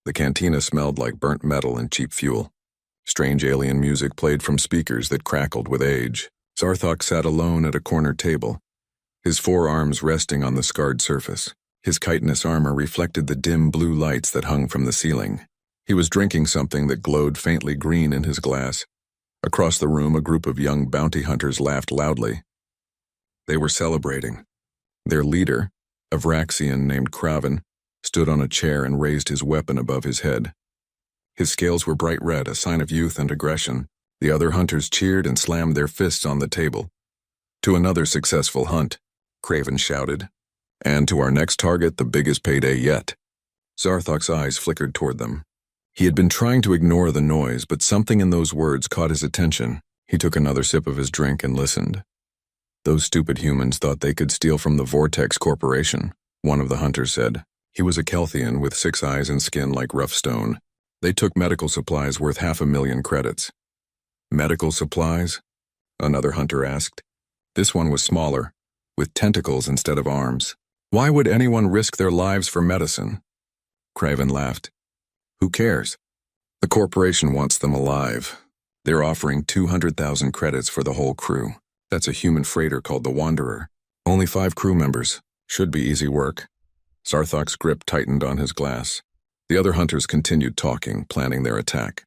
The cantina smelled like burnt metal and cheap fuel. Strange alien music played from speakers that crackled with age. Zarthok sat alone at a corner table, his forearms resting on the scarred surface. His chitinous armor reflected the dim blue lights that hung from the ceiling. He was drinking something that glowed faintly green in his glass. Across the room, a group of young bounty hunters laughed loudly. They were celebrating. Their leader, a Vraxian named Kraven, stood on a chair and raised his weapon above his head. His scales were bright red, a sign of youth and aggression. The other hunters cheered and slammed their fists on the table. "To another successful hunt," Kraven shouted. "And to our next target, the biggest payday yet." Zarthok's eyes flickered toward them. He had been trying to ignore the noise, but something in those words caught his attention. He took another sip of his drink and listened. "Those stupid humans thought they could steal from the Vortex Corporation," one of the hunters said. He was a Kelthian with 6 eyes and skin like rough stone. "They took medical supplies worth 500,000 credits." "Medical supplies?" another hunter asked. This one was smaller, with tentacles instead of arms. "Why would anyone risk their lives for medicine?" Kraven laughed. "Who cares? The corporation wants them alive. They're offering 200,000 credits for the whole crew. That's a human freighter called the Wanderer. Only 5 crew members. Should be easy work." Zarthok's grip tightened on his glass. The other hunters continued talking, planning their attack.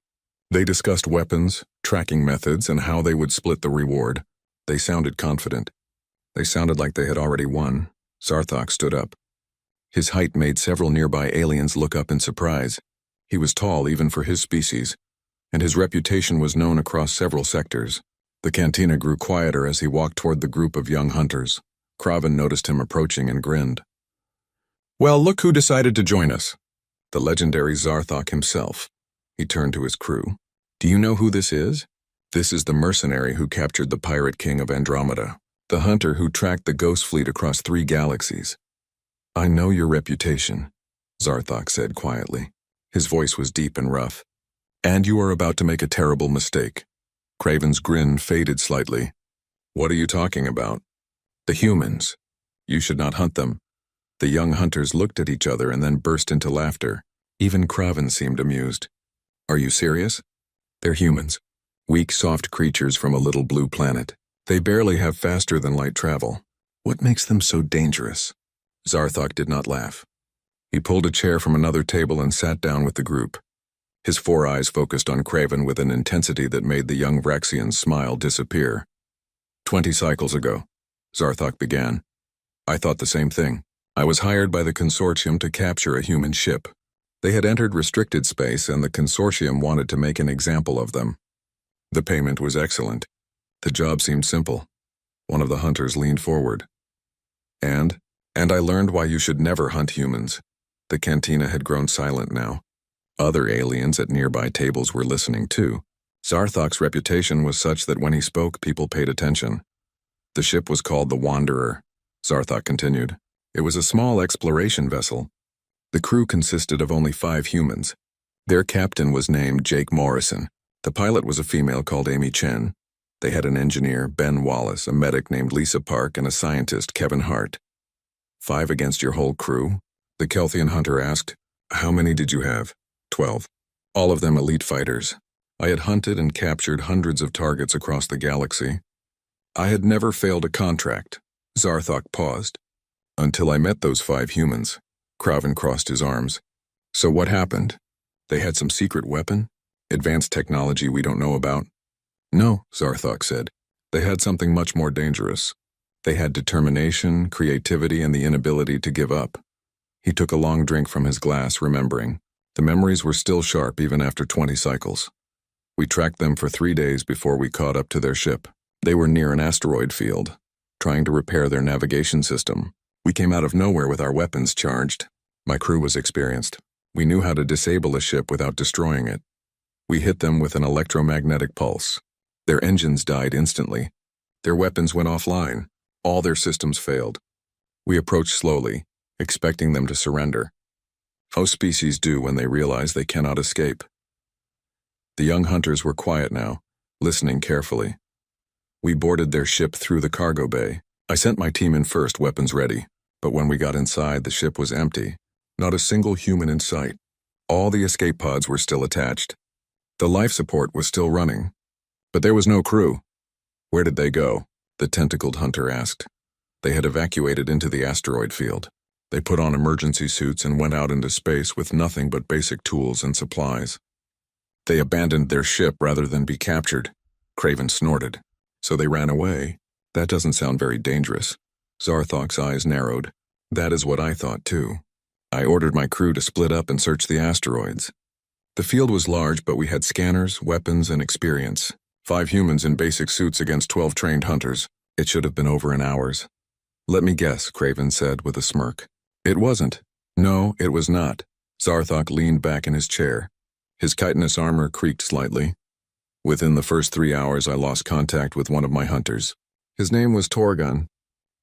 They discussed weapons, tracking methods, and how they would split the reward. They sounded confident. They sounded like they had already won. Zarthok stood up. His height made several nearby aliens look up in surprise. He was tall even for his species, and his reputation was known across several sectors. The cantina grew quieter as he walked toward the group of young hunters. Kraven noticed him approaching and grinned. "Well, look who decided to join us." The legendary Zarthok himself. He turned to his crew. "Do you know who this is? This is the mercenary who captured the pirate king of Andromeda, the hunter who tracked the ghost fleet across 3 galaxies." "I know your reputation," Zarthok said quietly. His voice was deep and rough. "And you are about to make a terrible mistake." Kraven's grin faded slightly. "What are you talking about?" "The humans. You should not hunt them." The young hunters looked at each other and then burst into laughter. Even Kraven seemed amused. "Are you serious? They're humans. Weak, soft creatures from a little blue planet. They barely have faster-than-light travel. What makes them so dangerous?" Zarthok did not laugh. He pulled a chair from another table and sat down with the group. His 4 eyes focused on Kraven with an intensity that made the young Vraxian's smile disappear. 20 cycles ago," Zarthok began. "I thought the same thing. I was hired by the consortium to capture a human ship. They had entered restricted space, and the consortium wanted to make an example of them. The payment was excellent. The job seemed simple." One of the hunters leaned forward. And I learned why you should never hunt humans." The cantina had grown silent now. Other aliens at nearby tables were listening too. Zarthok's reputation was such that when he spoke, people paid attention. "The ship was called the Wanderer," Zarthok continued. "It was a small exploration vessel. The crew consisted of only 5 humans. Their captain was named Jake Morrison. The pilot was a female called Amy Chen. They had an engineer, Ben Wallace, a medic named Lisa Park, and a scientist, Kevin Hart." 5 against your whole crew?" The Kelthian hunter asked. "How many did you have?" 12. "All of them elite fighters. I had hunted and captured hundreds of targets across the galaxy. I had never failed a contract." Zarthok paused. "Until I met those 5 humans." Kraven crossed his arms. "So what happened? They had some secret weapon? Advanced technology we don't know about?" "No," Zarthok said. "They had something much more dangerous. They had determination, creativity, and the inability to give up." He took a long drink from his glass, remembering. The memories were still sharp even after 20 cycles. "We tracked them for 3 days before we caught up to their ship. They were near an asteroid field, trying to repair their navigation system. We came out of nowhere with our weapons charged. My crew was experienced. We knew how to disable a ship without destroying it. We hit them with an electromagnetic pulse. Their engines died instantly. Their weapons went offline. All their systems failed. We approached slowly, expecting them to surrender. Most species do when they realize they cannot escape." The young hunters were quiet now, listening carefully. "We boarded their ship through the cargo bay. I sent my team in first, weapons ready. But when we got inside, the ship was empty. Not a single human in sight. All the escape pods were still attached. The life support was still running. But there was no crew. Where did they go? The tentacled hunter asked. They had evacuated into the asteroid field. They put on emergency suits and went out into space with nothing but basic tools and supplies. They abandoned their ship rather than be captured. Craven snorted. So they ran away. That doesn't sound very dangerous. Zarthok's eyes narrowed. That is what I thought too. I ordered my crew to split up and search the asteroids. The field was large, but we had scanners, weapons, and experience. 5 humans in basic suits against 12 trained hunters. It should have been over in hours. Let me guess, Craven said with a smirk. It wasn't. No, it was not. Zarthok leaned back in his chair. His chitinous armor creaked slightly. Within the first 3 hours, I lost contact with one of my hunters. His name was Torgon.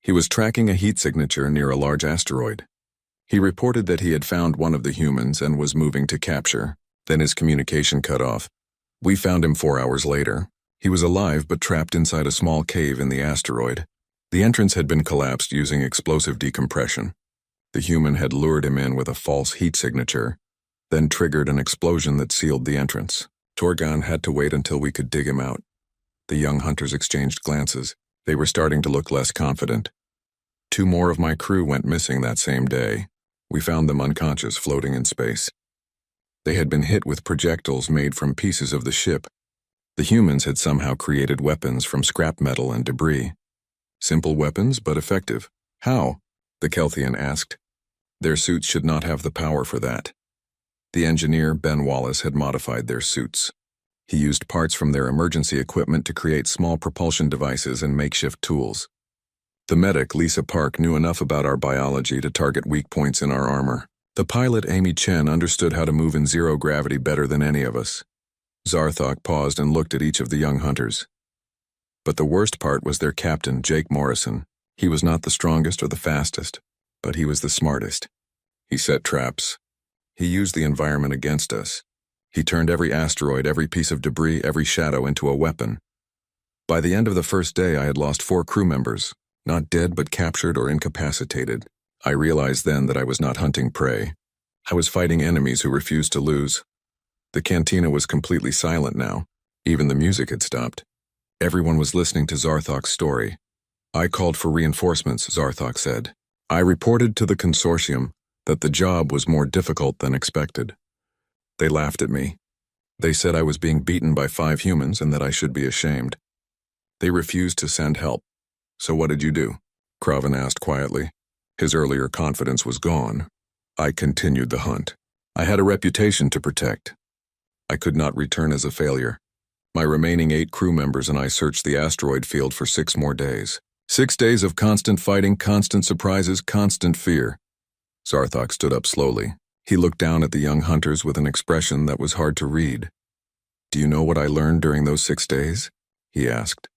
He was tracking a heat signature near a large asteroid. He reported that he had found one of the humans and was moving to capture. Then his communication cut off. We found him 4 hours later. He was alive but trapped inside a small cave in the asteroid. The entrance had been collapsed using explosive decompression. The human had lured him in with a false heat signature, then triggered an explosion that sealed the entrance. Torgon had to wait until we could dig him out. The young hunters exchanged glances. They were starting to look less confident. 2 more of my crew went missing that same day. We found them unconscious, floating in space. They had been hit with projectiles made from pieces of the ship. The humans had somehow created weapons from scrap metal and debris. Simple weapons, but effective. How? The Kelthian asked. Their suits should not have the power for that. The engineer, Ben Wallace, had modified their suits. He used parts from their emergency equipment to create small propulsion devices and makeshift tools. The medic, Lisa Park, knew enough about our biology to target weak points in our armor. The pilot, Amy Chen, understood how to move in zero gravity better than any of us. Zarthok paused and looked at each of the young hunters. But the worst part was their captain, Jake Morrison. He was not the strongest or the fastest, but he was the smartest. He set traps. He used the environment against us. He turned every asteroid, every piece of debris, every shadow into a weapon. By the end of the first day, I had lost 4 crew members, not dead but captured or incapacitated. I realized then that I was not hunting prey. I was fighting enemies who refused to lose. The cantina was completely silent now. Even the music had stopped. Everyone was listening to Zarthok's story. I called for reinforcements, Zarthok said. I reported to the consortium that the job was more difficult than expected. They laughed at me. They said I was being beaten by 5 humans and that I should be ashamed. They refused to send help. So what did you do? Craven asked quietly. His earlier confidence was gone. I continued the hunt. I had a reputation to protect. I could not return as a failure. My remaining 8 crew members and I searched the asteroid field for 6 more days. 6 days of constant fighting, constant surprises, constant fear. Zarthok stood up slowly. He looked down at the young hunters with an expression that was hard to read. Do you know what I learned during those 6 days? He asked.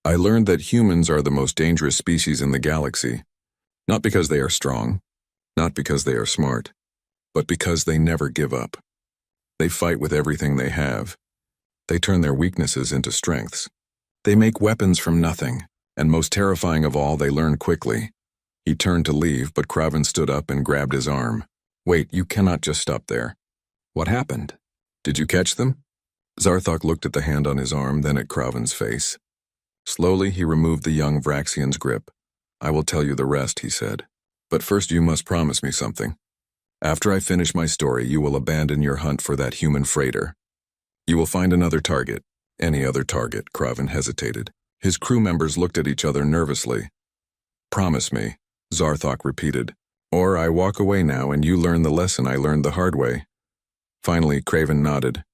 I learned that humans are the most dangerous species in the galaxy. Not because they are strong, not because they are smart, but because they never give up. They fight with everything they have. They turn their weaknesses into strengths. They make weapons from nothing, and most terrifying of all, they learn quickly. He turned to leave, but Craven stood up and grabbed his arm. Wait, you cannot just stop there. What happened? Did you catch them? Zarthok looked at the hand on his arm, then at Craven's face. Slowly, he removed the young Vraxian's grip. I will tell you the rest, he said. But first you must promise me something. After I finish my story, you will abandon your hunt for that human freighter. You will find another target. Any other target, Craven hesitated. His crew members looked at each other nervously. Promise me, Zarthok repeated. Or I walk away now and you learn the lesson I learned the hard way. Finally, Craven nodded.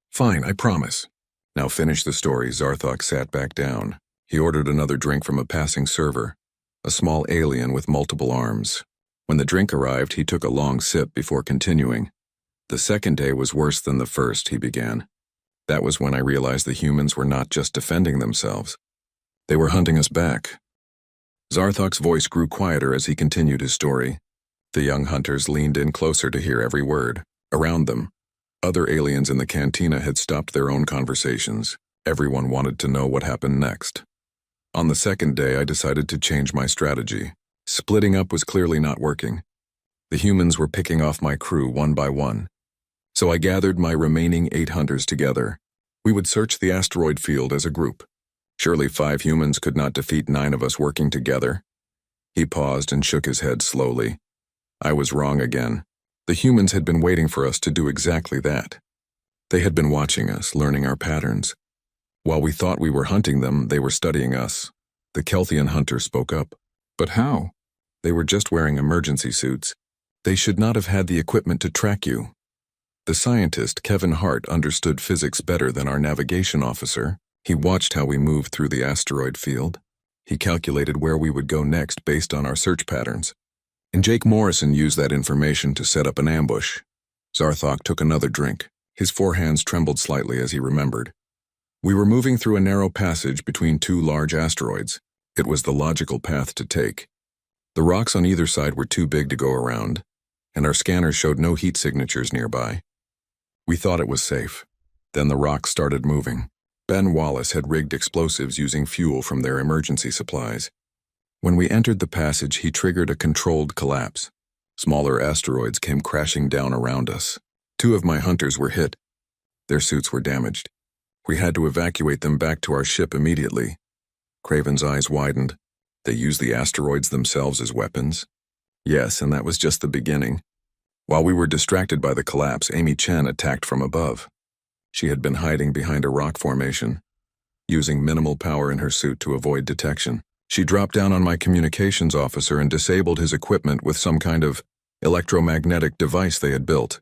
Fine, I promise. Now finish the story. Zarthok sat back down. He ordered another drink from a passing server, a small alien with multiple arms. When the drink arrived, he took a long sip before continuing. The second day was worse than the first, he began. That was when I realized the humans were not just defending themselves. They were hunting us back. Zarthok's voice grew quieter as he continued his story. The young hunters leaned in closer to hear every word. Around them, other aliens in the cantina had stopped their own conversations. Everyone wanted to know what happened next. On the second day, I decided to change my strategy. Splitting up was clearly not working. The humans were picking off my crew one by one. So I gathered my remaining 8 hunters together. We would search the asteroid field as a group. Surely 5 humans could not defeat 9 of us working together. He paused and shook his head slowly. I was wrong again. The humans had been waiting for us to do exactly that. They had been watching us, learning our patterns. While we thought we were hunting them, they were studying us. The Kelthian hunter spoke up. But how? They were just wearing emergency suits. They should not have had the equipment to track you. The scientist, Kevin Hart, understood physics better than our navigation officer. He watched how we moved through the asteroid field. He calculated where we would go next based on our search patterns. And Jake Morrison used that information to set up an ambush. Zarthok took another drink. His forehands trembled slightly as he remembered. We were moving through a narrow passage between 2 large asteroids. It was the logical path to take. The rocks on either side were too big to go around, and our scanners showed no heat signatures nearby. We thought it was safe. Then the rocks started moving. Ben Wallace had rigged explosives using fuel from their emergency supplies. When we entered the passage, he triggered a controlled collapse. Smaller asteroids came crashing down around us. 2 of my hunters were hit. Their suits were damaged. We had to evacuate them back to our ship immediately. Craven's eyes widened. They used the asteroids themselves as weapons? Yes, and that was just the beginning. While we were distracted by the collapse, Amy Chen attacked from above. She had been hiding behind a rock formation, using minimal power in her suit to avoid detection. She dropped down on my communications officer and disabled his equipment with some kind of electromagnetic device they had built.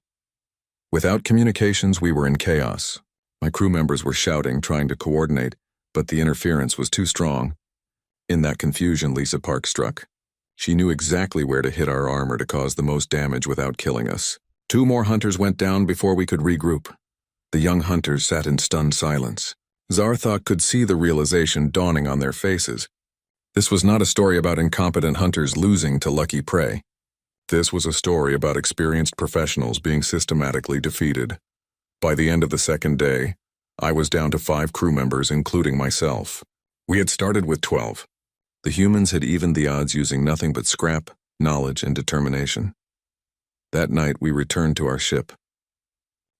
Without communications, we were in chaos. My crew members were shouting, trying to coordinate, but the interference was too strong. In that confusion, Lisa Park struck. She knew exactly where to hit our armor to cause the most damage without killing us. 2 more hunters went down before we could regroup. The young hunters sat in stunned silence. Zarthok could see the realization dawning on their faces. This was not a story about incompetent hunters losing to lucky prey. This was a story about experienced professionals being systematically defeated. By the end of the 2nd day, I was down to 5 crew members, including myself. We had started with 12. The humans had evened the odds using nothing but scrap, knowledge, and determination. That night, we returned to our ship.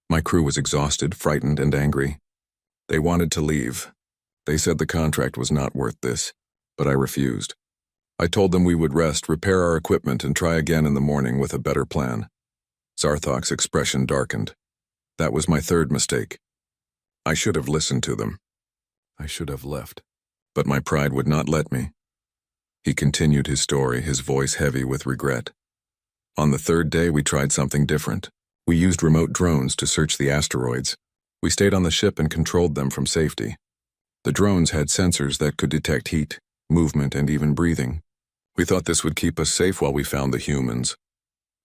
My crew was exhausted, frightened, and angry. They wanted to leave. They said the contract was not worth this, but I refused. I told them we would rest, repair our equipment, and try again in the morning with a better plan. Zarthok's expression darkened. That was my 3rd mistake. I should have listened to them. I should have left. But my pride would not let me. He continued his story, his voice heavy with regret. On the 3rd day, we tried something different. We used remote drones to search the asteroids. We stayed on the ship and controlled them from safety. The drones had sensors that could detect heat, movement, and even breathing. We thought this would keep us safe while we found the humans.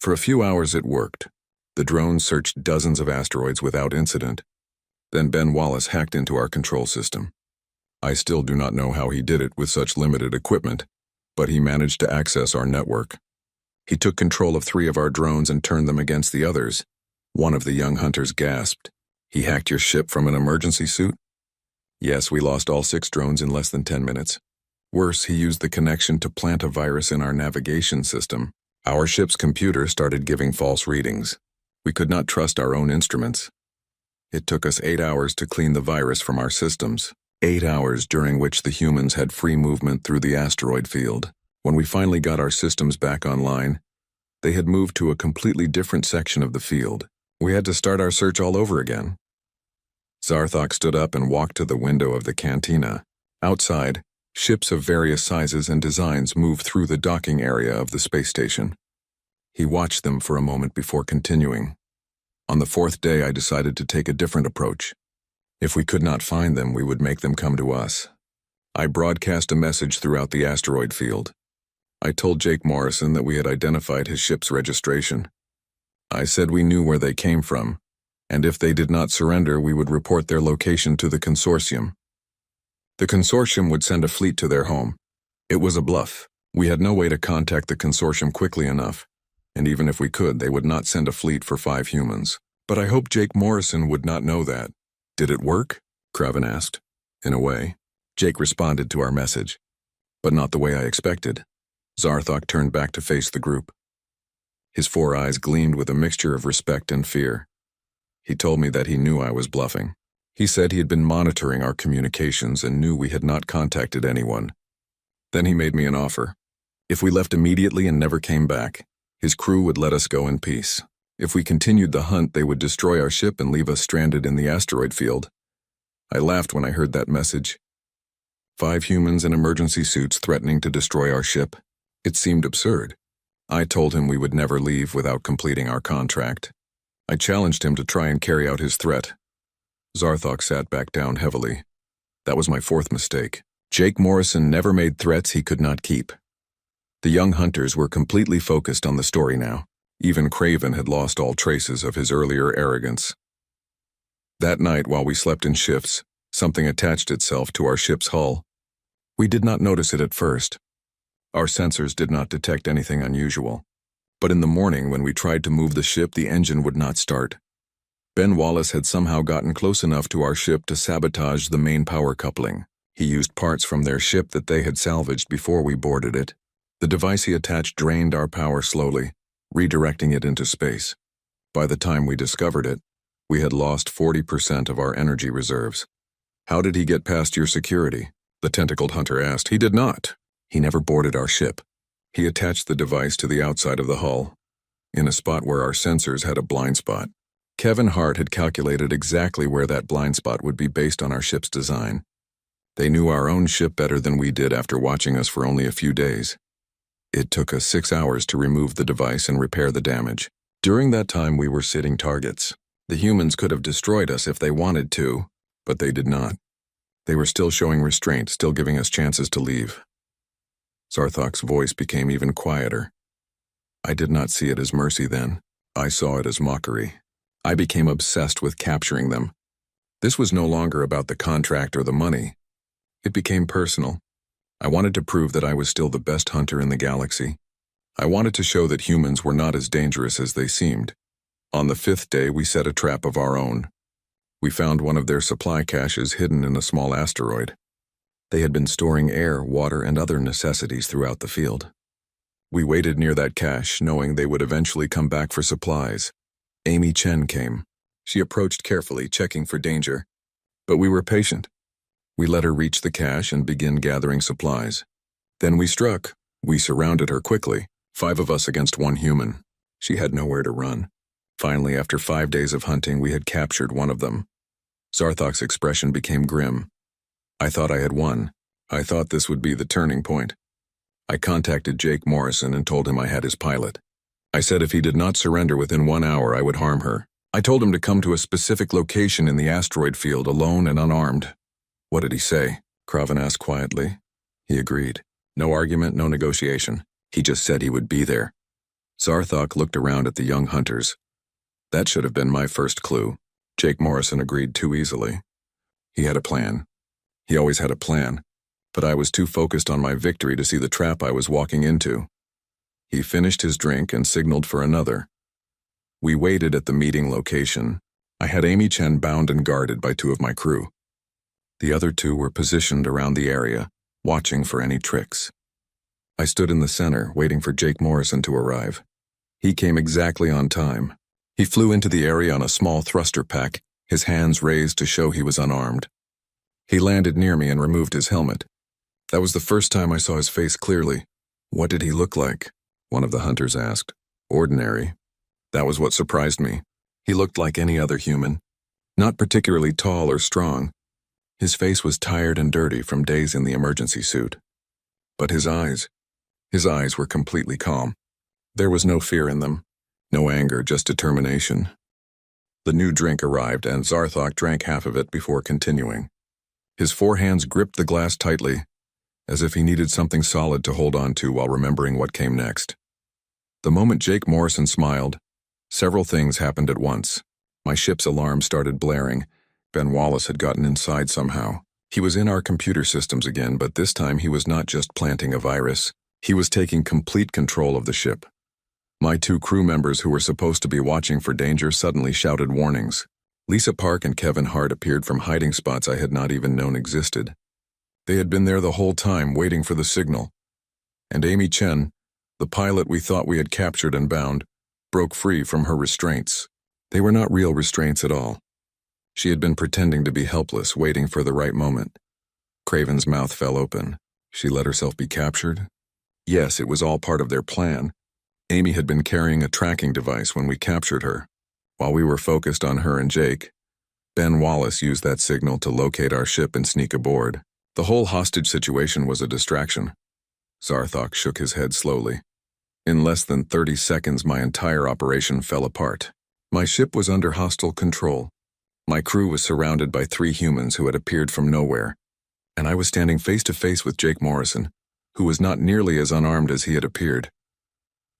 For a few hours it worked. The drones searched dozens of asteroids without incident. Then Ben Wallace hacked into our control system. I still do not know how he did it with such limited equipment, but he managed to access our network. He took control of 3 of our drones and turned them against the others. One of the young hunters gasped. He hacked your ship from an emergency suit? Yes, we lost all 6 drones in less than 10 minutes. Worse, he used the connection to plant a virus in our navigation system. Our ship's computer started giving false readings. We could not trust our own instruments. It took us 8 hours to clean the virus from our systems. 8 hours during which the humans had free movement through the asteroid field. When we finally got our systems back online, they had moved to a completely different section of the field. We had to start our search all over again. Zarthok stood up and walked to the window of the cantina. Outside, ships of various sizes and designs moved through the docking area of the space station. He watched them for a moment before continuing. On the 4th day, I decided to take a different approach. If we could not find them, we would make them come to us. I broadcast a message throughout the asteroid field. I told Jake Morrison that we had identified his ship's registration. I said we knew where they came from, and if they did not surrender, we would report their location to the consortium. The consortium would send a fleet to their home. It was a bluff. We had no way to contact the consortium quickly enough, and even if we could, they would not send a fleet for 5 humans. But I hoped Jake Morrison would not know that. Did it work? Craven asked. In a way. Jake responded to our message, but not the way I expected. Zarthok turned back to face the group. His 4 eyes gleamed with a mixture of respect and fear. He told me that he knew I was bluffing. He said he had been monitoring our communications and knew we had not contacted anyone. Then he made me an offer. If we left immediately and never came back, his crew would let us go in peace. If we continued the hunt, they would destroy our ship and leave us stranded in the asteroid field. I laughed when I heard that message. 5 humans in emergency suits threatening to destroy our ship. It seemed absurd. I told him we would never leave without completing our contract. I challenged him to try and carry out his threat. Zarthok sat back down heavily. That was my 4th mistake. Jake Morrison never made threats he could not keep. The young hunters were completely focused on the story now. Even Craven had lost all traces of his earlier arrogance. That night, while we slept in shifts, something attached itself to our ship's hull. We did not notice it at first. Our sensors did not detect anything unusual. But in the morning, when we tried to move the ship, the engine would not start. Ben Wallace had somehow gotten close enough to our ship to sabotage the main power coupling. He used parts from their ship that they had salvaged before we boarded it. The device he attached drained our power slowly, redirecting it into space. By the time we discovered it, we had lost 40% of our energy reserves. How did he get past your security? The tentacled hunter asked. He did not. He never boarded our ship. He attached the device to the outside of the hull, in a spot where our sensors had a blind spot. Kevin Hart had calculated exactly where that blind spot would be based on our ship's design. They knew our own ship better than we did after watching us for only a few days. It took us 6 hours to remove the device and repair the damage. During that time, we were sitting targets. The humans could have destroyed us if they wanted to, but they did not. They were still showing restraint, still giving us chances to leave. Zarthok's voice became even quieter. I did not see it as mercy then. I saw it as mockery. I became obsessed with capturing them. This was no longer about the contract or the money. It became personal. I wanted to prove that I was still the best hunter in the galaxy. I wanted to show that humans were not as dangerous as they seemed. On the 5th day, we set a trap of our own. We found one of their supply caches hidden in a small asteroid. They had been storing air, water, and other necessities throughout the field. We waited near that cache, knowing they would eventually come back for supplies. Amy Chen came. She approached carefully, checking for danger. But we were patient. We let her reach the cache and begin gathering supplies. Then we struck. We surrounded her quickly, 5 of us against 1 human. She had nowhere to run. Finally, after 5 days of hunting, we had captured one of them. Zarthok's expression became grim. I thought I had won. I thought this would be the turning point. I contacted Jake Morrison and told him I had his pilot. I said if he did not surrender within 1 hour, I would harm her. I told him to come to a specific location in the asteroid field alone and unarmed. What did he say? Craven asked quietly. He agreed. No argument, no negotiation. He just said he would be there. Zarthok looked around at the young hunters. That should have been my first clue. Jake Morrison agreed too easily. He had a plan. He always had a plan, but I was too focused on my victory to see the trap I was walking into. He finished his drink and signaled for another. We waited at the meeting location. I had Amy Chen bound and guarded by 2 of my crew. The other 2 were positioned around the area, watching for any tricks. I stood in the center, waiting for Jake Morrison to arrive. He came exactly on time. He flew into the area on a small thruster pack, his hands raised to show he was unarmed. He landed near me and removed his helmet. That was the first time I saw his face clearly. What did he look like? One of the hunters asked. Ordinary. That was what surprised me. He looked like any other human. Not particularly tall or strong. His face was tired and dirty from days in the emergency suit. But his eyes were completely calm. There was no fear in them. No anger, just determination. The new drink arrived and Zarthok drank half of it before continuing. His 4 hands gripped the glass tightly, as if he needed something solid to hold on to while remembering what came next. The moment Jake Morrison smiled, several things happened at once. My ship's alarm started blaring. Ben Wallace had gotten inside somehow. He was in our computer systems again, but this time he was not just planting a virus. He was taking complete control of the ship. My 2 crew members who were supposed to be watching for danger suddenly shouted warnings. Lisa Park and Kevin Hart appeared from hiding spots I had not even known existed. They had been there the whole time, waiting for the signal. And Amy Chen, the pilot we thought we had captured and bound, broke free from her restraints. They were not real restraints at all. She had been pretending to be helpless, waiting for the right moment. Craven's mouth fell open. She let herself be captured? Yes, it was all part of their plan. Amy had been carrying a tracking device when we captured her. While we were focused on her and Jake, Ben Wallace used that signal to locate our ship and sneak aboard. The whole hostage situation was a distraction. Zarthok shook his head slowly. In less than 30 seconds, my entire operation fell apart. My ship was under hostile control. My crew was surrounded by 3 humans who had appeared from nowhere, and I was standing face to face with Jake Morrison, who was not nearly as unarmed as he had appeared.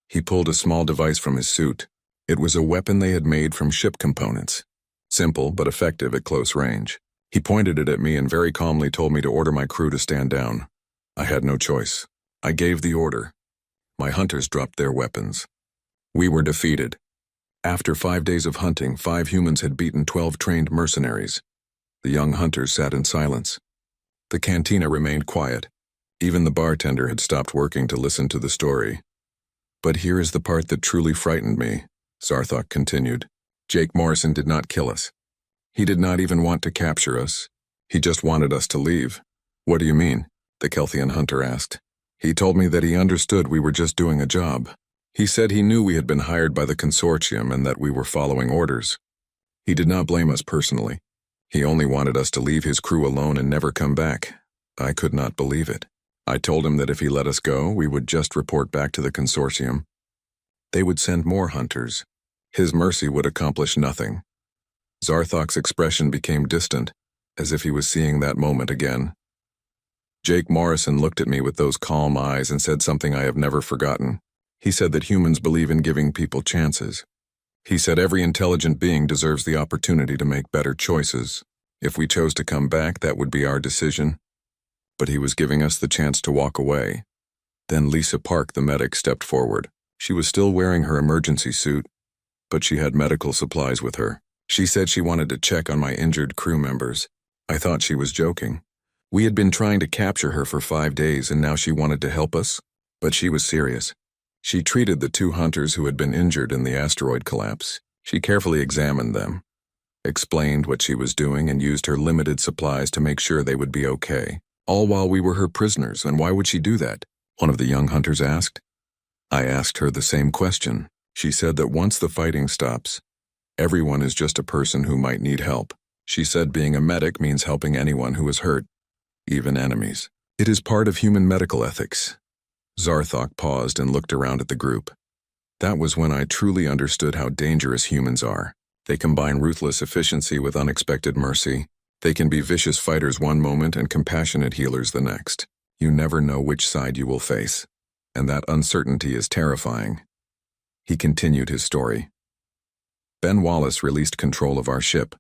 He pulled a small device from his suit. It was a weapon they had made from ship components. Simple but effective at close range. He pointed it at me and very calmly told me to order my crew to stand down. I had no choice. I gave the order. My hunters dropped their weapons. We were defeated. After 5 days of hunting, 5 humans had beaten 12 trained mercenaries. The young hunters sat in silence. The cantina remained quiet. Even the bartender had stopped working to listen to the story. But here is the part that truly frightened me, Zarthok continued. Jake Morrison did not kill us. He did not even want to capture us. He just wanted us to leave. What do you mean? The Kelthian hunter asked. He told me that he understood we were just doing a job. He said he knew we had been hired by the consortium and that we were following orders. He did not blame us personally. He only wanted us to leave his crew alone and never come back. I could not believe it. I told him that if he let us go, we would just report back to the consortium. They would send more hunters. His mercy would accomplish nothing. Zarthok's expression became distant, as if he was seeing that moment again. Jake Morrison looked at me with those calm eyes and said something I have never forgotten. He said that humans believe in giving people chances. He said every intelligent being deserves the opportunity to make better choices. If we chose to come back, that would be our decision. But he was giving us the chance to walk away. Then Lisa Park, the medic, stepped forward. She was still wearing her emergency suit, but she had medical supplies with her. She said she wanted to check on my injured crew members. I thought she was joking. We had been trying to capture her for 5 days and now she wanted to help us? But she was serious. She treated the 2 hunters who had been injured in the asteroid collapse. She carefully examined them, explained what she was doing, and used her limited supplies to make sure they would be okay. All while we were her prisoners, and why would she do that? One of the young hunters asked. I asked her the same question. She said that once the fighting stops, everyone is just a person who might need help. She said being a medic means helping anyone who is hurt, even enemies. It is part of human medical ethics. Zarthok paused and looked around at the group. That was when I truly understood how dangerous humans are. They combine ruthless efficiency with unexpected mercy. They can be vicious fighters one moment and compassionate healers the next. You never know which side you will face, and that uncertainty is terrifying. He continued his story. Ben Wallace released control of our ship,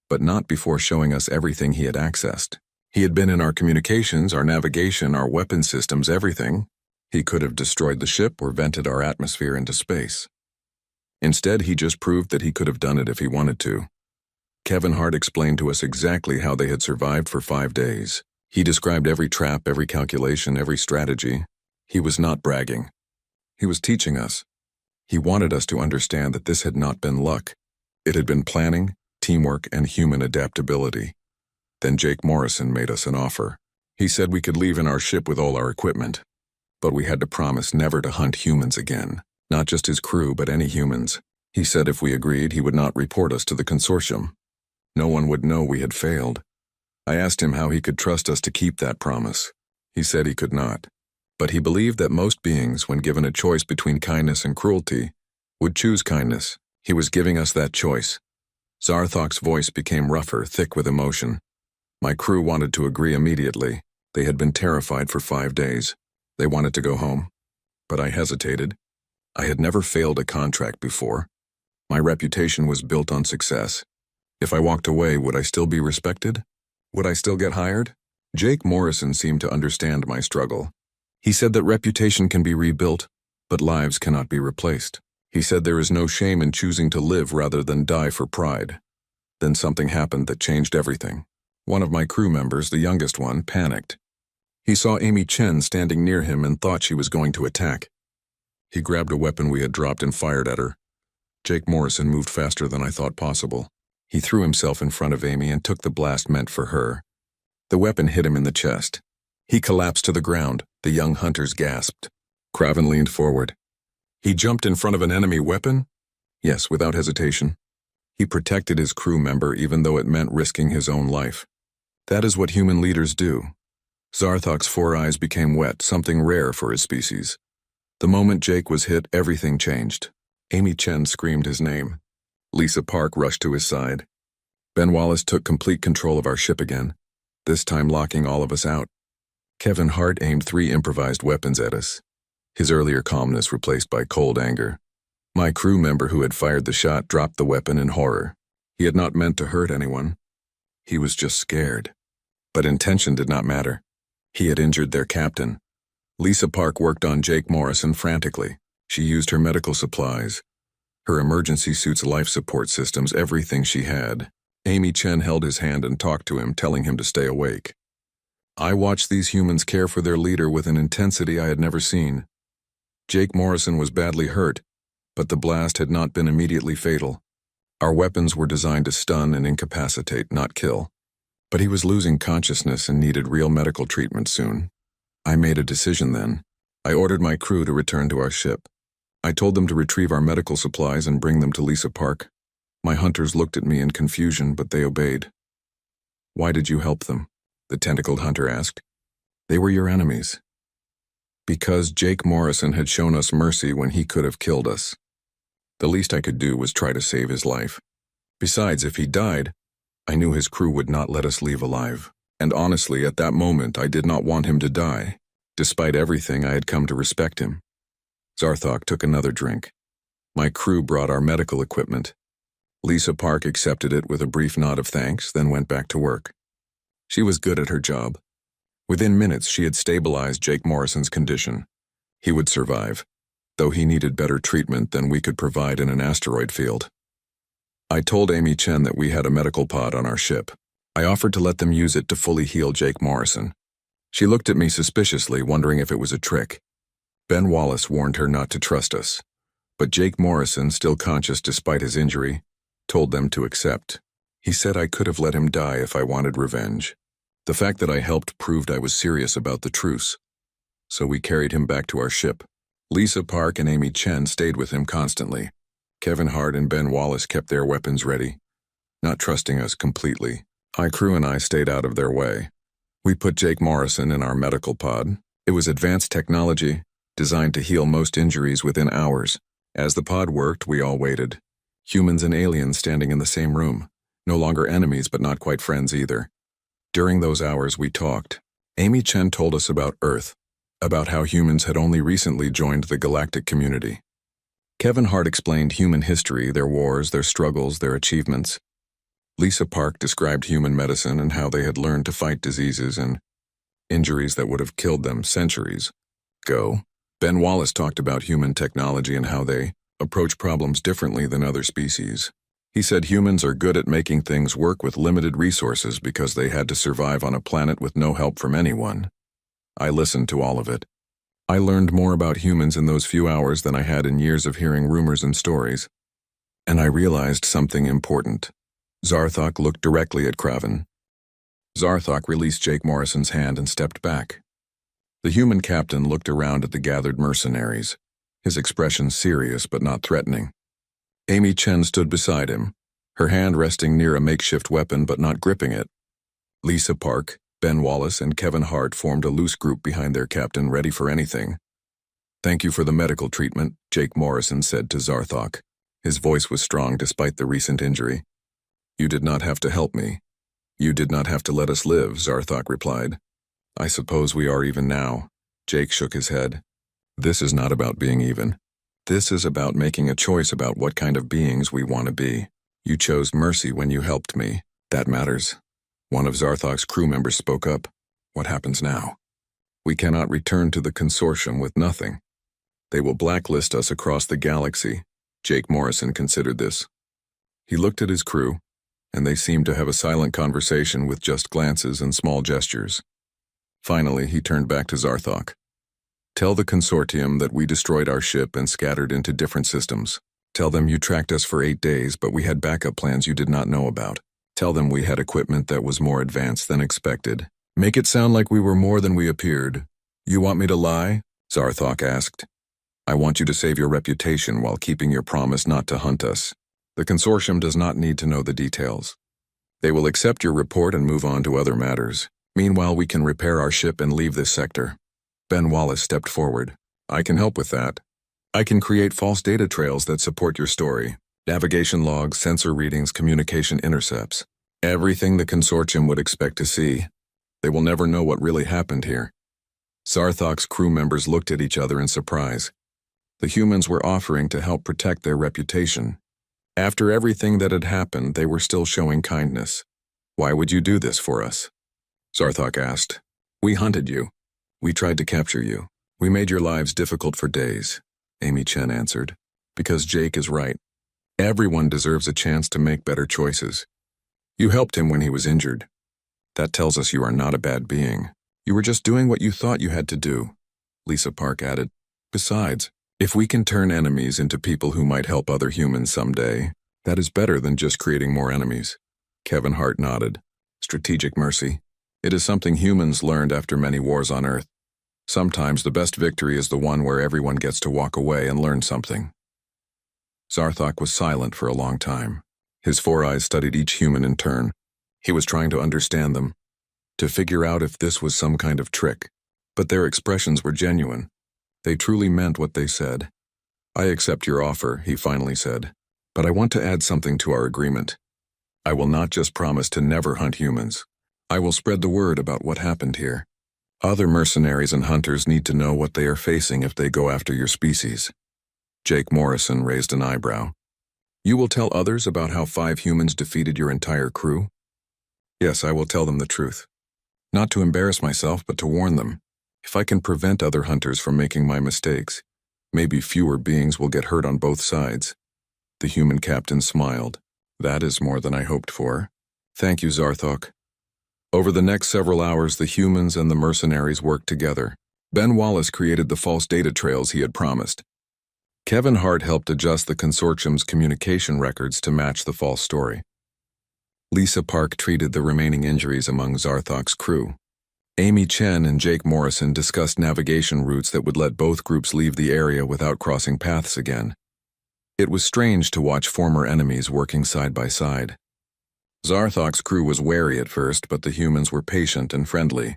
but not before showing us everything he had accessed. He had been in our communications, our navigation, our weapon systems, everything. He could have destroyed the ship or vented our atmosphere into space. Instead, he just proved that he could have done it if he wanted to. Kevin Hart explained to us exactly how they had survived for 5 days. He described every trap, every calculation, every strategy. He was not bragging. He was teaching us. He wanted us to understand that this had not been luck. It had been planning, teamwork, and human adaptability. Then Jake Morrison made us an offer. He said we could leave in our ship with all our equipment, but we had to promise never to hunt humans again. Not just his crew, but any humans. He said if we agreed, he would not report us to the consortium. No one would know we had failed. I asked him how he could trust us to keep that promise. He said he could not. But he believed that most beings, when given a choice between kindness and cruelty, would choose kindness. He was giving us that choice. Zarthok's voice became rougher, thick with emotion. My crew wanted to agree immediately. They had been terrified for 5 days. They wanted to go home. But I hesitated. I had never failed a contract before. My reputation was built on success. If I walked away, would I still be respected? Would I still get hired? Jake Morrison seemed to understand my struggle. He said that reputation can be rebuilt, but lives cannot be replaced. He said there is no shame in choosing to live rather than die for pride. Then something happened that changed everything. One of my crew members, the youngest one, panicked. He saw Amy Chen standing near him and thought she was going to attack. He grabbed a weapon we had dropped and fired at her. Jake Morrison moved faster than I thought possible. He threw himself in front of Amy and took the blast meant for her. The weapon hit him in the chest. He collapsed to the ground. The young hunters gasped. Craven leaned forward. He jumped in front of an enemy weapon? Yes, without hesitation. He protected his crew member even though it meant risking his own life. That is what human leaders do. Zarthok's 4 eyes became wet, something rare for his species. The moment Jake was hit, everything changed. Amy Chen screamed his name. Lisa Park rushed to his side. Ben Wallace took complete control of our ship again, this time locking all of us out. Kevin Hart aimed 3 improvised weapons at us, his earlier calmness replaced by cold anger. My crew member who had fired the shot dropped the weapon in horror. He had not meant to hurt anyone. He was just scared. But intention did not matter. He had injured their captain. Lisa Park worked on Jake Morrison frantically. She used her medical supplies, her emergency suit's life support systems, everything she had. Amy Chen held his hand and talked to him, telling him to stay awake. I watched these humans care for their leader with an intensity I had never seen. Jake Morrison was badly hurt, but the blast had not been immediately fatal. Our weapons were designed to stun and incapacitate, not kill. But he was losing consciousness and needed real medical treatment soon. I made a decision then. I ordered my crew to return to our ship. I told them to retrieve our medical supplies and bring them to Lisa Park. My hunters looked at me in confusion, but they obeyed. Why did you help them? The tentacled hunter asked. They were your enemies. Because Jake Morrison had shown us mercy when he could have killed us. The least I could do was try to save his life. Besides, if he died, I knew his crew would not let us leave alive. And honestly, at that moment, I did not want him to die. Despite everything, I had come to respect him. Zarthok took another drink. My crew brought our medical equipment. Lisa Park accepted it with a brief nod of thanks, then went back to work. She was good at her job. Within minutes, she had stabilized Jake Morrison's condition. He would survive, though he needed better treatment than we could provide in an asteroid field. I told Amy Chen that we had a medical pod on our ship. I offered to let them use it to fully heal Jake Morrison. She looked at me suspiciously, wondering if it was a trick. Ben Wallace warned her not to trust us, but Jake Morrison, still conscious despite his injury, told them to accept. He said I could have let him die if I wanted revenge. The fact that I helped proved I was serious about the truce. So we carried him back to our ship. Lisa Park and Amy Chen stayed with him constantly. Kevin Hart and Ben Wallace kept their weapons ready, not trusting us completely. Our crew and I stayed out of their way. We put Jake Morrison in our medical pod. It was advanced technology, designed to heal most injuries within hours. As the pod worked, we all waited. Humans and aliens standing in the same room. No longer enemies, but not quite friends either. During those hours, we talked. Amy Chen told us about Earth, about how humans had only recently joined the galactic community. Kevin Hart explained human history, their wars, their struggles, their achievements. Lisa Park described human medicine and how they had learned to fight diseases and injuries that would have killed them centuries ago. Ben Wallace talked about human technology and how they approach problems differently than other species. He said humans are good at making things work with limited resources because they had to survive on a planet with no help from anyone. I listened to all of it. I learned more about humans in those few hours than I had in years of hearing rumors and stories. And I realized something important. Zarthok looked directly at Craven. Zarthok released Jake Morrison's hand and stepped back. The human captain looked around at the gathered mercenaries, his expression serious but not threatening. Amy Chen stood beside him, her hand resting near a makeshift weapon but not gripping it. Lisa Park, Ben Wallace, and Kevin Hart formed a loose group behind their captain, ready for anything. Thank you for the medical treatment, Jake Morrison said to Zarthok. His voice was strong despite the recent injury. You did not have to help me. You did not have to let us live, Zarthok replied. I suppose we are even now. Jake shook his head. This is not about being even. This is about making a choice about what kind of beings we want to be. You chose mercy when you helped me. That matters. One of Zarthok's crew members spoke up. What happens now? We cannot return to the consortium with nothing. They will blacklist us across the galaxy. Jake Morrison considered this. He looked at his crew, and they seemed to have a silent conversation with just glances and small gestures. Finally, he turned back to Zarthok. Tell the consortium that we destroyed our ship and scattered into different systems. Tell them you tracked us for 8 days, but we had backup plans you did not know about. Tell them we had equipment that was more advanced than expected. Make it sound like we were more than we appeared. You want me to lie? Zarthok asked. I want you to save your reputation while keeping your promise not to hunt us. The consortium does not need to know the details. They will accept your report and move on to other matters. Meanwhile, we can repair our ship and leave this sector. Ben Wallace stepped forward. I can help with that. I can create false data trails that support your story. Navigation logs, sensor readings, communication intercepts. Everything the consortium would expect to see. They will never know what really happened here. Zarthok's crew members looked at each other in surprise. The humans were offering to help protect their reputation. After everything that had happened, they were still showing kindness. Why would you do this for us? Zarthok asked. We hunted you. We tried to capture you. We made your lives difficult for days, Amy Chen answered. Because Jake is right. Everyone deserves a chance to make better choices. You helped him when he was injured. That tells us you are not a bad being. You were just doing what you thought you had to do, Lisa Park added. Besides, if we can turn enemies into people who might help other humans someday, that is better than just creating more enemies. Kevin Hart nodded. Strategic mercy. It is something humans learned after many wars on Earth. Sometimes the best victory is the one where everyone gets to walk away and learn something. Zarthok was silent for a long time. His 4 eyes studied each human in turn. He was trying to understand them, to figure out if this was some kind of trick. But their expressions were genuine. They truly meant what they said. I accept your offer, he finally said. But I want to add something to our agreement. I will not just promise to never hunt humans. I will spread the word about what happened here. Other mercenaries and hunters need to know what they are facing if they go after your species. Jake Morrison raised an eyebrow. You will tell others about how 5 humans defeated your entire crew? Yes, I will tell them the truth. Not to embarrass myself, but to warn them. If I can prevent other hunters from making my mistakes, maybe fewer beings will get hurt on both sides. The human captain smiled. That is more than I hoped for. Thank you, Zarthok. Over the next several hours, the humans and the mercenaries worked together. Ben Wallace created the false data trails he had promised. Kevin Hart helped adjust the consortium's communication records to match the false story. Lisa Park treated the remaining injuries among Zarthok's crew. Amy Chen and Jake Morrison discussed navigation routes that would let both groups leave the area without crossing paths again. It was strange to watch former enemies working side by side. Zarthok's crew was wary at first, but the humans were patient and friendly.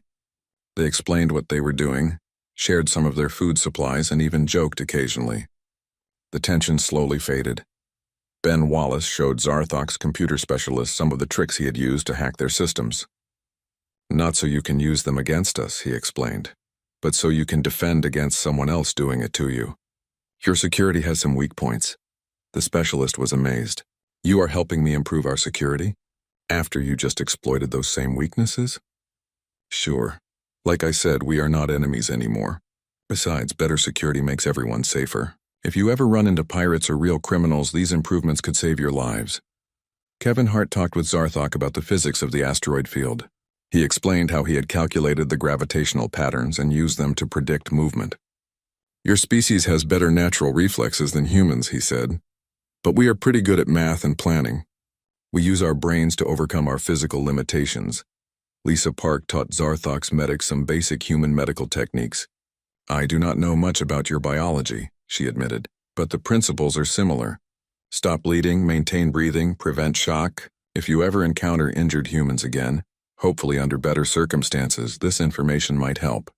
They explained what they were doing, shared some of their food supplies, and even joked occasionally. The tension slowly faded. Ben Wallace showed Zarthok's computer specialist some of the tricks he had used to hack their systems. Not so you can use them against us, he explained, but so you can defend against someone else doing it to you. Your security has some weak points. The specialist was amazed. You are helping me improve our security? After you just exploited those same weaknesses? Sure. Like I said, we are not enemies anymore. Besides, better security makes everyone safer. If you ever run into pirates or real criminals, these improvements could save your lives. Kevin Hart talked with Zarthok about the physics of the asteroid field. He explained how he had calculated the gravitational patterns and used them to predict movement. Your species has better natural reflexes than humans, he said. But we are pretty good at math and planning. We use our brains to overcome our physical limitations. Lisa Park taught Zarthok's medics some basic human medical techniques. I do not know much about your biology, she admitted, but the principles are similar. Stop bleeding, maintain breathing, prevent shock. If you ever encounter injured humans again, hopefully under better circumstances, this information might help.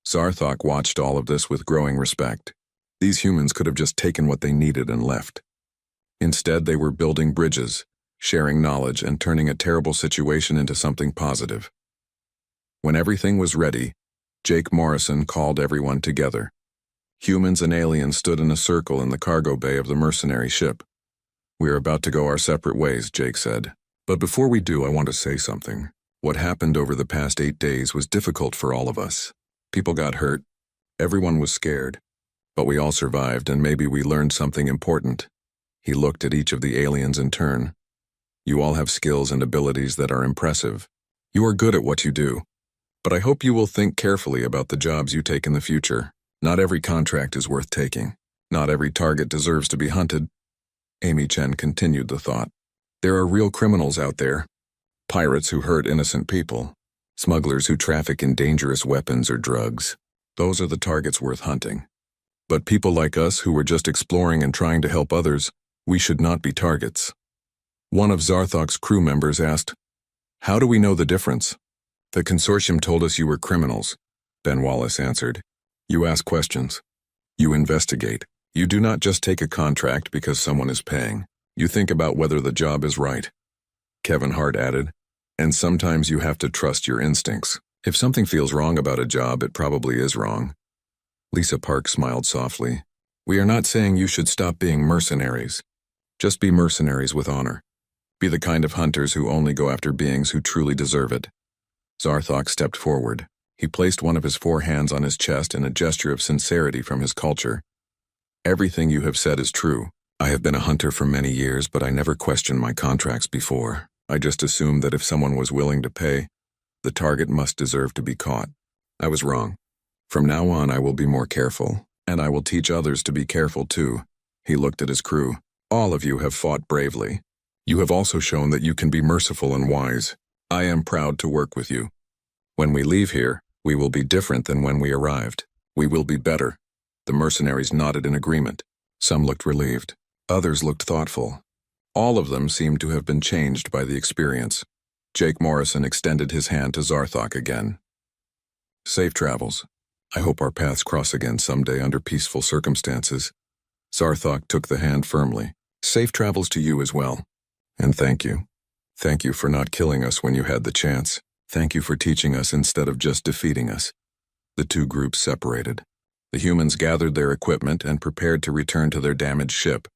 Zarthok watched all of this with growing respect. These humans could have just taken what they needed and left. Instead, they were building bridges, sharing knowledge, and turning a terrible situation into something positive. When everything was ready, Jake Morrison called everyone together. Humans and aliens stood in a circle in the cargo bay of the mercenary ship. We are about to go our separate ways, Jake said. But before we do, I want to say something. What happened over the past 8 days was difficult for all of us. People got hurt. Everyone was scared. But we all survived, and maybe we learned something important. He looked at each of the aliens in turn. You all have skills and abilities that are impressive. You are good at what you do. But I hope you will think carefully about the jobs you take in the future. Not every contract is worth taking. Not every target deserves to be hunted. Amy Chen continued the thought. There are real criminals out there. Pirates who hurt innocent people. Smugglers who traffic in dangerous weapons or drugs. Those are the targets worth hunting. But people like us who were just exploring and trying to help others, we should not be targets. One of Zarthok's crew members asked, "How do we know the difference?" "The consortium told us you were criminals," Ben Wallace answered. "You ask questions. You investigate. You do not just take a contract because someone is paying. You think about whether the job is right." Kevin Hart added, "And sometimes you have to trust your instincts. If something feels wrong about a job, it probably is wrong." Lisa Park smiled softly. "We are not saying you should stop being mercenaries. Just be mercenaries with honor. Be the kind of hunters who only go after beings who truly deserve it." Zarthok stepped forward. He placed one of his 4 hands on his chest in a gesture of sincerity from his culture. "Everything you have said is true. I have been a hunter for many years, but I never questioned my contracts before. I just assumed that if someone was willing to pay, the target must deserve to be caught. I was wrong. From now on, I will be more careful, and I will teach others to be careful too." He looked at his crew. "All of you have fought bravely. You have also shown that you can be merciful and wise. I am proud to work with you. When we leave here, we will be different than when we arrived. We will be better." The mercenaries nodded in agreement. Some looked relieved. Others looked thoughtful. All of them seemed to have been changed by the experience. Jake Morrison extended his hand to Zarthok again. "Safe travels. I hope our paths cross again someday under peaceful circumstances." Zarthok took the hand firmly. "Safe travels to you as well. And thank you. Thank you for not killing us when you had the chance. Thank you for teaching us instead of just defeating us." The 2 groups separated. The humans gathered their equipment and prepared to return to their damaged ship.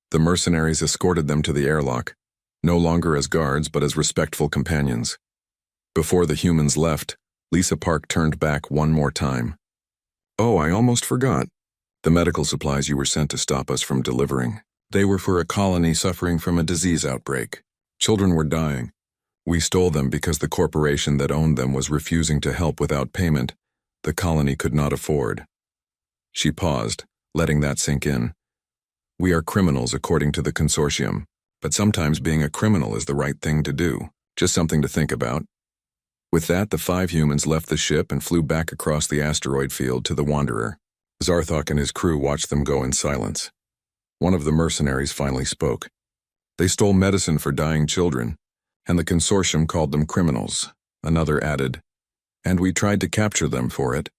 The mercenaries escorted them to the airlock, no longer as guards but as respectful companions. Before the humans left, Lisa Park turned back one more time. "Oh, I almost forgot. The medical supplies you were sent to stop us from delivering. They were for a colony suffering from a disease outbreak. Children were dying. We stole them because the corporation that owned them was refusing to help without payment the colony could not afford." She paused, letting that sink in. "We are criminals according to the consortium, but sometimes being a criminal is the right thing to do. Just something to think about." With that, the 5 humans left the ship and flew back across the asteroid field to the Wanderer. Zarthok and his crew watched them go in silence. One of the mercenaries finally spoke. "They stole medicine for dying children, and the consortium called them criminals." Another added, "And we tried to capture them for it."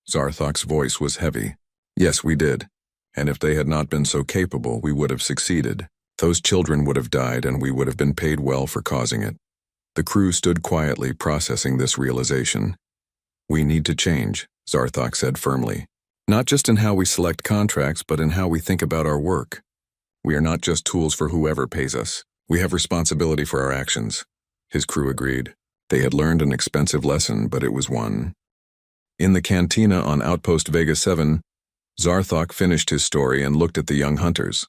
Zarthok's voice was heavy. "Yes, we did. And if they had not been so capable, we would have succeeded. Those children would have died, and we would have been paid well for causing it." The crew stood quietly, processing this realization. "We need to change," Zarthok said firmly. "Not just in how we select contracts, but in how we think about our work. We are not just tools for whoever pays us. We have responsibility for our actions." His crew agreed. They had learned an expensive lesson, but it was one. In the cantina on Outpost Vega 7, Zarthok finished his story and looked at the young hunters.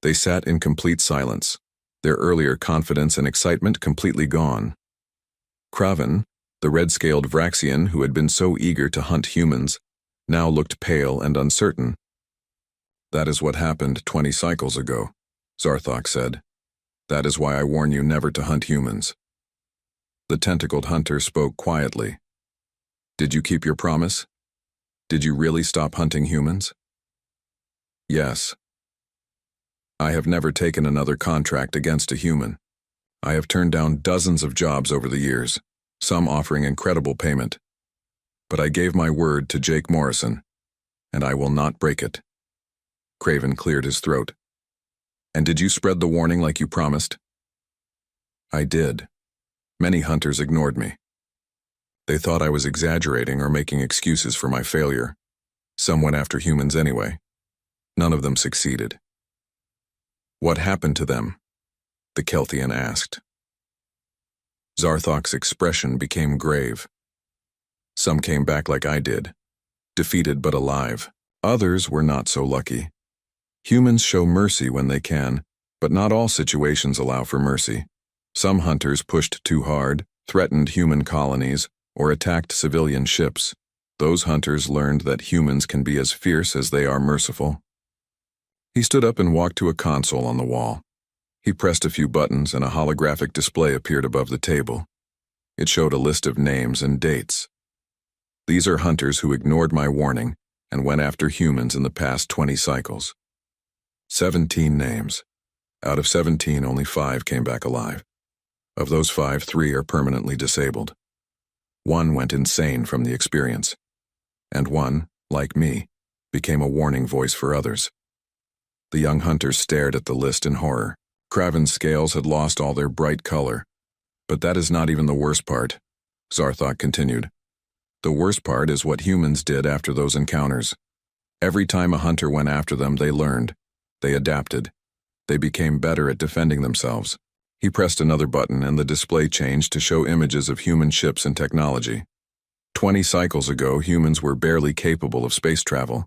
They sat in complete silence, their earlier confidence and excitement completely gone. Kraven, the red-scaled Vraxian who had been so eager to hunt humans, now looked pale and uncertain. "That is what happened 20 cycles ago," Zarthok said. "That is why I warn you never to hunt humans." The tentacled hunter spoke quietly. "Did you keep your promise? Did you really stop hunting humans?" "Yes. I have never taken another contract against a human. I have turned down dozens of jobs over the years, some offering incredible payment. But I gave my word to Jake Morrison, and I will not break it." Craven cleared his throat. "And did you spread the warning like you promised?" "I did. Many hunters ignored me. They thought I was exaggerating or making excuses for my failure. Some went after humans anyway. None of them succeeded." "What happened to them?" the Kelthian asked. Zarthok's expression became grave. "Some came back like I did, defeated but alive. Others were not so lucky. Humans show mercy when they can, but not all situations allow for mercy. Some hunters pushed too hard, threatened human colonies, or attacked civilian ships. Those hunters learned that humans can be as fierce as they are merciful. He stood up and walked to a console on the wall. He pressed a few buttons and a holographic display appeared above the table. It showed a list of names and dates. These are hunters who ignored my warning and went after humans in the past 20 cycles. 17 names. Out of 17, only 5 came back alive. Of those 5, 3 are permanently disabled. 1 went insane from the experience. And 1, like me, became a warning voice for others. The young hunters stared at the list in horror. Kraven's scales had lost all their bright color. But that is not even the worst part, Zarthok continued. The worst part is what humans did after those encounters. Every time a hunter went after them, they learned. They adapted. They became better at defending themselves. He pressed another button and the display changed to show images of human ships and technology. 20 cycles ago, humans were barely capable of space travel.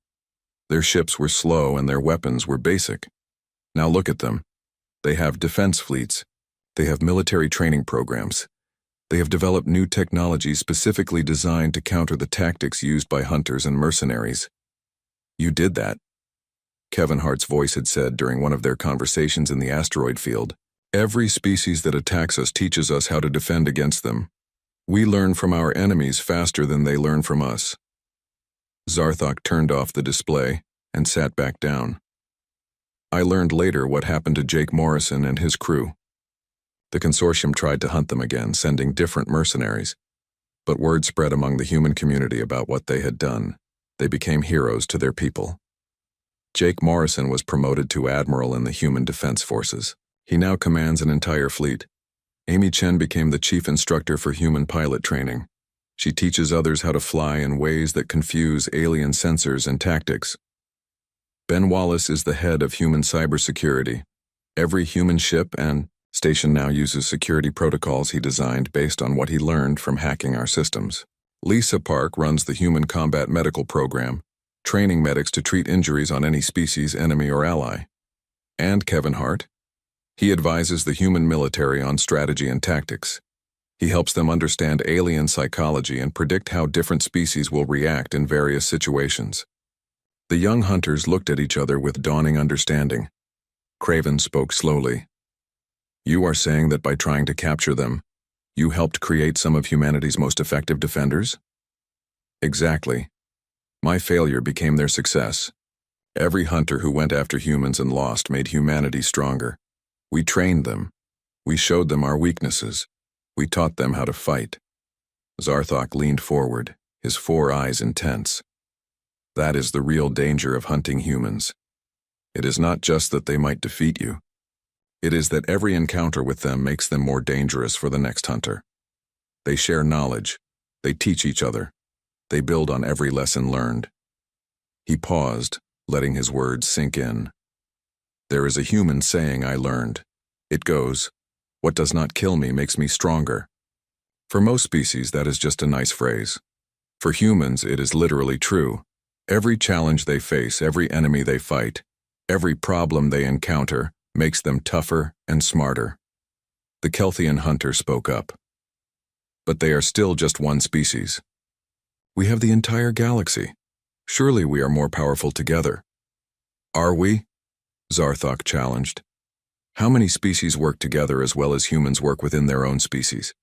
Their ships were slow and their weapons were basic. Now look at them. They have defense fleets. They have military training programs. They have developed new technology specifically designed to counter the tactics used by hunters and mercenaries. You did that, Kevin Hart's voice had said during one of their conversations in the asteroid field. Every species that attacks us teaches us how to defend against them. We learn from our enemies faster than they learn from us. Zarthok turned off the display and sat back down. I learned later what happened to Jake Morrison and his crew. The consortium tried to hunt them again, sending different mercenaries. But word spread among the human community about what they had done. They became heroes to their people. Jake Morrison was promoted to admiral in the Human Defense Forces. He now commands an entire fleet. Amy Chen became the chief instructor for human pilot training. She teaches others how to fly in ways that confuse alien sensors and tactics. Ben Wallace is the head of human cybersecurity. Every human ship and station now uses security protocols he designed based on what he learned from hacking our systems. Lisa Park runs the Human Combat Medical Program, training medics to treat injuries on any species, enemy, or ally. And Kevin Hart. He advises the human military on strategy and tactics. He helps them understand alien psychology and predict how different species will react in various situations. The young hunters looked at each other with dawning understanding. Kraven spoke slowly. You are saying that by trying to capture them, you helped create some of humanity's most effective defenders? Exactly. My failure became their success. Every hunter who went after humans and lost made humanity stronger. We trained them. We showed them our weaknesses. We taught them how to fight. Zarthok leaned forward, his 4 eyes intense. That is the real danger of hunting humans. It is not just that they might defeat you. It is that every encounter with them makes them more dangerous for the next hunter. They share knowledge. They teach each other. They build on every lesson learned. He paused, letting his words sink in. There is a human saying I learned. It goes, "What does not kill me makes me stronger." For most species, that is just a nice phrase. For humans, it is literally true. Every challenge they face, every enemy they fight, every problem they encounter makes them tougher and smarter. The Kelthian hunter spoke up. But they are still just one species. We have the entire galaxy. Surely we are more powerful together. Are we? Zarthok challenged. How many species work together as well as humans work within their own species?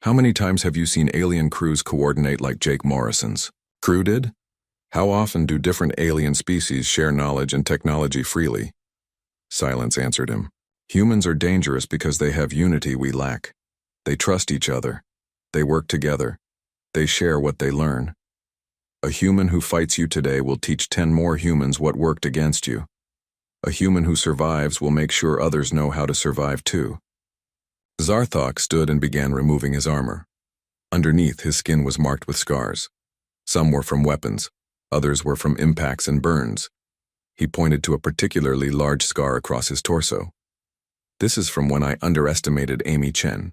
How many times have you seen alien crews coordinate like Jake Morrison's crew did? How often do different alien species share knowledge and technology freely? Silence answered him. Humans are dangerous because they have unity we lack. They trust each other. They work together. They share what they learn. A human who fights you today will teach 10 more humans what worked against you. A human who survives will make sure others know how to survive too. Zarthok stood and began removing his armor. Underneath, his skin was marked with scars. Some were from weapons. Others were from impacts and burns. He pointed to a particularly large scar across his torso. This is from when I underestimated Amy Chen.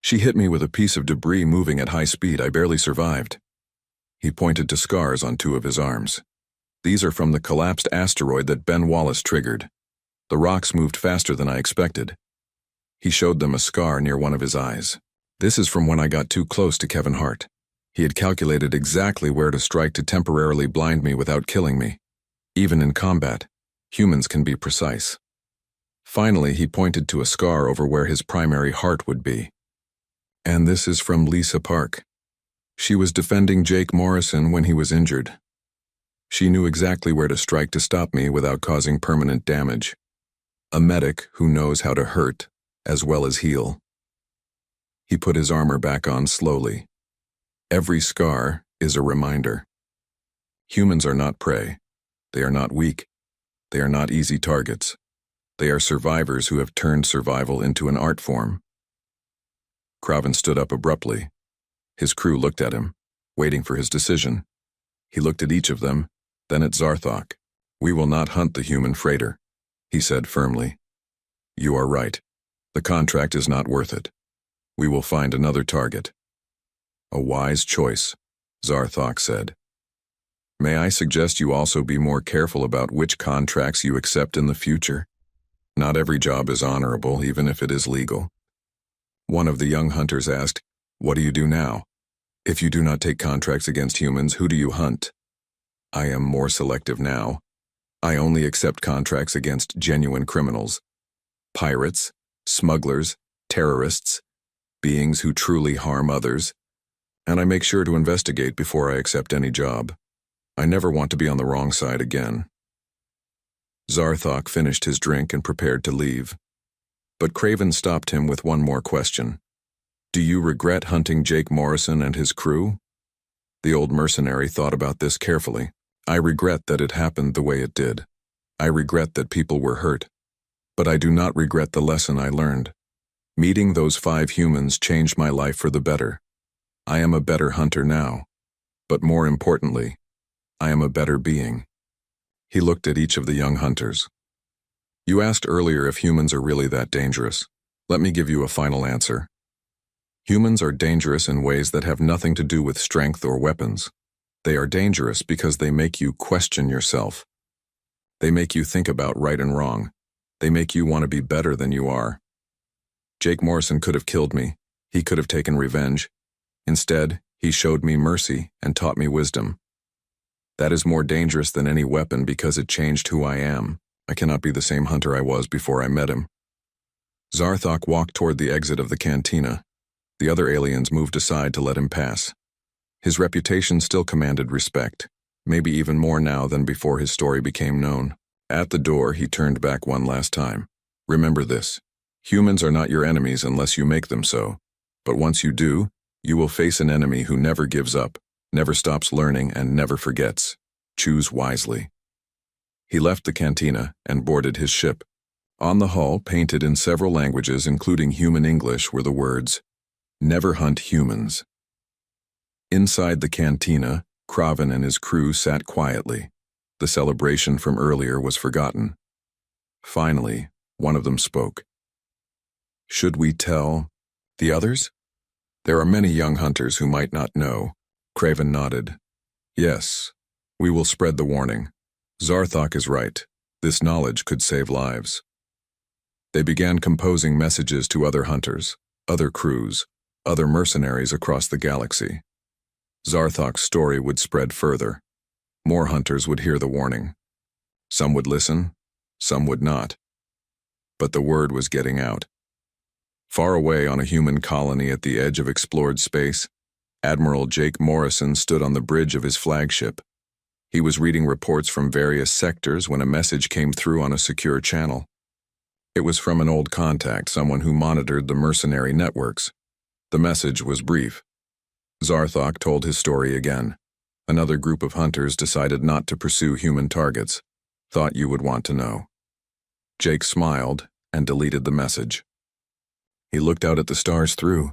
She hit me with a piece of debris moving at high speed. I barely survived. He pointed to scars on 2 of his arms. These are from the collapsed asteroid that Ben Wallace triggered. The rocks moved faster than I expected. He showed them a scar near one of his eyes. This is from when I got too close to Kevin Hart. He had calculated exactly where to strike to temporarily blind me without killing me. Even in combat, humans can be precise. Finally, he pointed to a scar over where his primary heart would be. And this is from Lisa Park. She was defending Jake Morrison when he was injured. She knew exactly where to strike to stop me without causing permanent damage. A medic who knows how to hurt as well as heal. He put his armor back on slowly. Every scar is a reminder. Humans are not prey. They are not weak. They are not easy targets. They are survivors who have turned survival into an art form. Kraven stood up abruptly. His crew looked at him, waiting for his decision. He looked at each of them, then at Zarthok. "We will not hunt the human freighter," he said firmly. "You are right. The contract is not worth it. We will find another target." "A wise choice," Zarthok said. "May I suggest you also be more careful about which contracts you accept in the future? Not every job is honorable, even if it is legal." One of the young hunters asked, "What do you do now? If you do not take contracts against humans, who do you hunt?" "I am more selective now. I only accept contracts against genuine criminals. Pirates, smugglers, terrorists, beings who truly harm others. And I make sure to investigate before I accept any job. I never want to be on the wrong side again." Zarthok finished his drink and prepared to leave. But Kraven stopped him with one more question. "Do you regret hunting Jake Morrison and his crew?" The old mercenary thought about this carefully. "I regret that it happened the way it did. I regret that people were hurt. But I do not regret the lesson I learned. Meeting those 5 humans changed my life for the better. I am a better hunter now. But more importantly, I am a better being." He looked at each of the young hunters. "You asked earlier if humans are really that dangerous. Let me give you a final answer. Humans are dangerous in ways that have nothing to do with strength or weapons. They are dangerous because they make you question yourself. They make you think about right and wrong. They make you want to be better than you are. Jake Morrison could have killed me. He could have taken revenge. Instead, he showed me mercy and taught me wisdom. That is more dangerous than any weapon because it changed who I am. I cannot be the same hunter I was before I met him." Zarthok walked toward the exit of the cantina. The other aliens moved aside to let him pass. His reputation still commanded respect, maybe even more now than before his story became known. At the door, he turned back one last time. "Remember this. Humans are not your enemies unless you make them so. But once you do, you will face an enemy who never gives up, never stops learning, and never forgets. Choose wisely." He left the cantina and boarded his ship. On the hull, painted in several languages including human English, were the words, "Never hunt humans." Inside the cantina, Kraven and his crew sat quietly. The celebration from earlier was forgotten. Finally, one of them spoke. "Should we tell the others?" "There are many young hunters who might not know." Kraven nodded. "Yes, we will spread the warning. Zarthok is right. This knowledge could save lives." They began composing messages to other hunters, other crews, other mercenaries across the galaxy. Zarthok's story would spread further. More hunters would hear the warning. Some would listen, some would not. But the word was getting out. Far away on a human colony at the edge of explored space, Admiral Jake Morrison stood on the bridge of his flagship. He was reading reports from various sectors when a message came through on a secure channel. It was from an old contact, someone who monitored the mercenary networks. The message was brief. Zarthok told his story again. Another group of hunters decided not to pursue human targets. Thought you would want to know. Jake smiled and deleted the message. He looked out at the stars through.